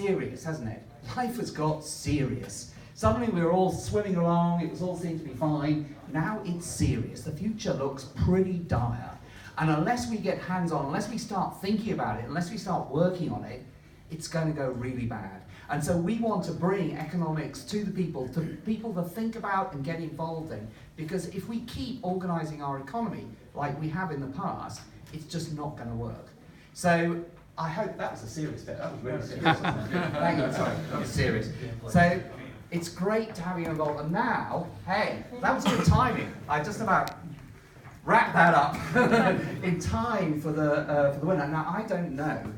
serious, hasn't it? Life has got serious. Suddenly we were all swimming along, it was all seemed to be fine. Now it's serious. The future looks pretty dire. And unless we get hands-on, unless we start thinking about it, unless we start working on it, it's going to go really bad. And so we want to bring economics to people to think about and get involved in. Because if we keep organising our economy like we have in the past, it's just not going to work. So I hope that was a serious bit. That was really serious, wasn't it? Hang on, sorry, that was serious. So it's great to have you involved. And now, hey, that was good timing. I just about wrapped that up in time for the winner. Now I don't know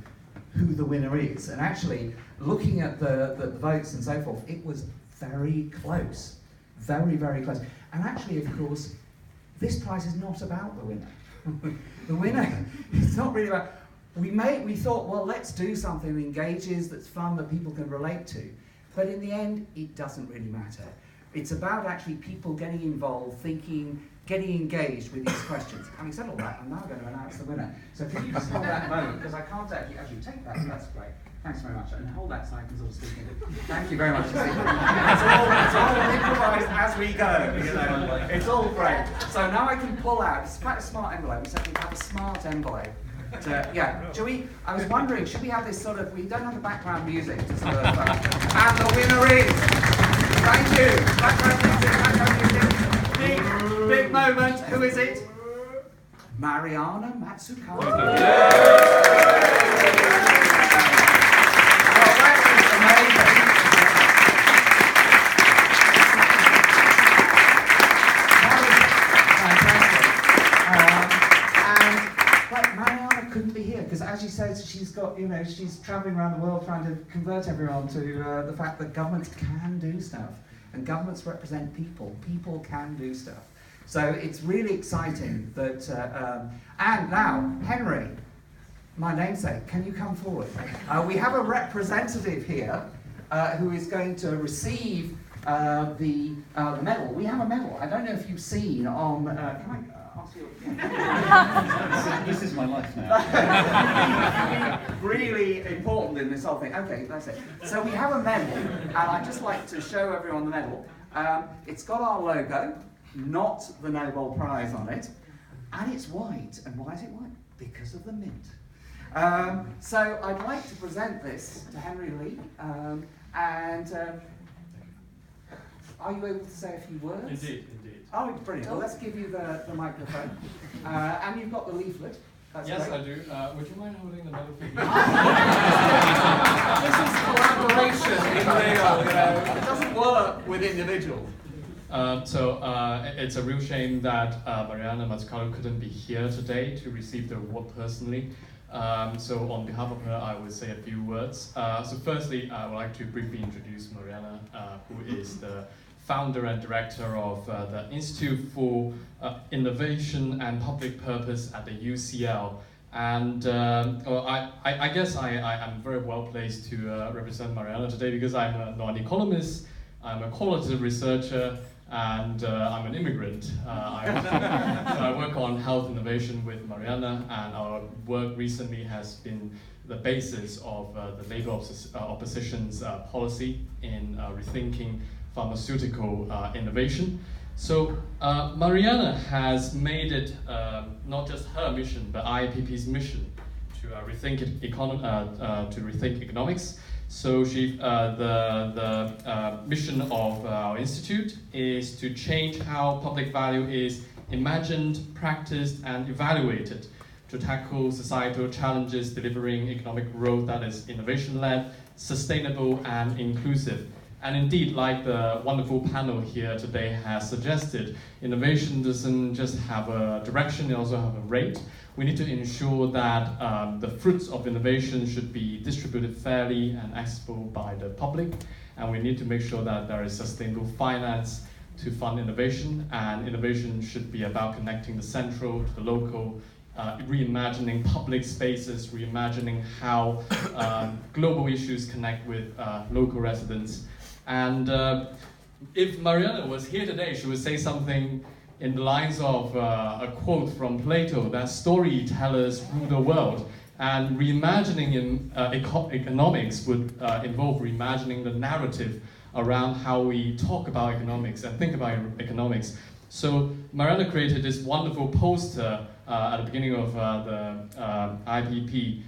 who the winner is, and actually looking at the votes and so forth, it was very close, very, very close. And actually, of course, this prize is not about the winner. The winner, it's not really about. We thought, well, let's do something that engages, that's fun, that people can relate to. But in the end, it doesn't really matter. It's about actually people getting involved, thinking, getting engaged with these questions. Having said all that, I'm now going to announce the winner. So can you just hold that moment, because I can't actually take that, so that's great. Thanks very much. And hold that so I can sort of speak in it. Thank you very much. It's all improvised as we go. You know. It's all great. So now I can pull out, it's quite a smart envelope. We said we have a smart envelope. Yeah, I was wondering, should we have this sort of, we don't have the background music to sort of, and the winner is, thank you, background music, big moment, who is it? Mariana Mazzucato. Well, that is amazing. Couldn't be here because, as she says, she's got, she's travelling around the world trying to convert everyone to the fact that governments can do stuff, and governments represent people. People can do stuff. So it's really exciting that. And now, Henry, my namesake, can you come forward? We have a representative here who is going to receive the medal. We have a medal. I don't know if you've seen on. Can I? This is my life now. Really important in this whole thing. Okay, that's it. So we have a medal, and I'd just like to show everyone the medal. It's got our logo, Not The Nobel Prize on it, and it's white. And why is it white? Because of the mint. So I'd like to present this to Henry Lee, are you able to say a few words? Indeed. Oh, brilliant. Well, let's give you the microphone. And you've got the leaflet. That's yes, great. I do. Would you mind holding the medal for me? This is collaboration in Leo. It doesn't work with individuals. It's a real shame that Mariana Mazzucato couldn't be here today to receive the award personally. So on behalf of her, I will say a few words. So firstly, I would like to briefly introduce Mariana, who is the founder and director of the Institute for Innovation and Public Purpose at the UCL. And I guess I'm very well placed to represent Mariana today because I'm not an economist, I'm a qualitative researcher, and I'm an immigrant. I work on health innovation with Mariana, and our work recently has been the basis of the Labour opposition's policy in rethinking pharmaceutical innovation. So Mariana has made it not just her mission, but IAPP's mission to rethink economics. So the mission of our institute is to change how public value is imagined, practiced, and evaluated to tackle societal challenges, delivering economic growth that is innovation-led, sustainable, and inclusive. And indeed, like the wonderful panel here today has suggested, innovation doesn't just have a direction, it also has a rate. We need to ensure that the fruits of innovation should be distributed fairly and accessible by the public. And we need to make sure that there is sustainable finance to fund innovation. And innovation should be about connecting the central to the local, reimagining public spaces, reimagining how global issues connect with local residents. And if Mariana was here today, she would say something in the lines of a quote from Plato, that storytellers rule the world. And reimagining in economics would involve reimagining the narrative around how we talk about economics and think about economics. So Mariana created this wonderful poster at the beginning of the IPP.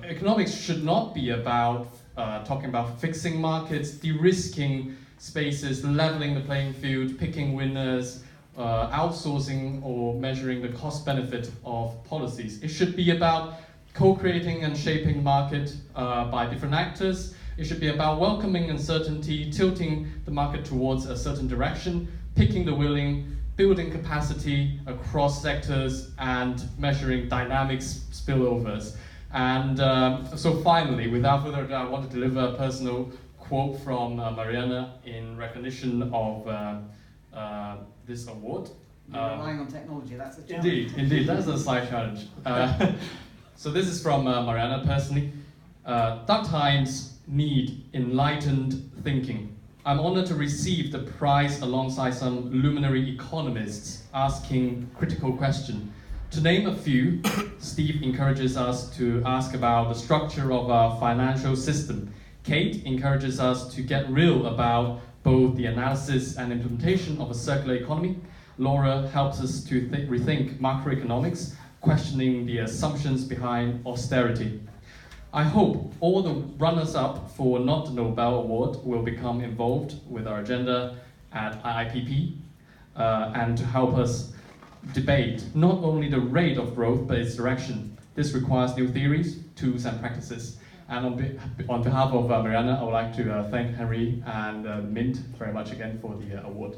Economics should not be about talking about fixing markets, de-risking spaces, leveling the playing field, picking winners, outsourcing or measuring the cost benefit of policies. It should be about co-creating and shaping the market by different actors. It should be about welcoming uncertainty, tilting the market towards a certain direction, picking the willing, building capacity across sectors, and measuring dynamics spillovers. And so finally, without further ado, I want to deliver a personal quote from Mariana in recognition of this award. You're relying on technology, that's a challenge. Indeed, that's a slight challenge. So this is from Mariana personally. Dark times need enlightened thinking. I'm honored to receive the prize alongside some luminary economists asking critical questions. To name a few, Steve encourages us to ask about the structure of our financial system. Kate encourages us to get real about both the analysis and implementation of a circular economy. Laura helps us to rethink macroeconomics, questioning the assumptions behind austerity. I hope all the runners-up for Not The Nobel Award will become involved with our agenda at IIPP and to help us debate not only the rate of growth but its direction. This requires new theories, tools and practices. And on behalf of Mariana, I would like to thank Henry and Mint very much again for the award.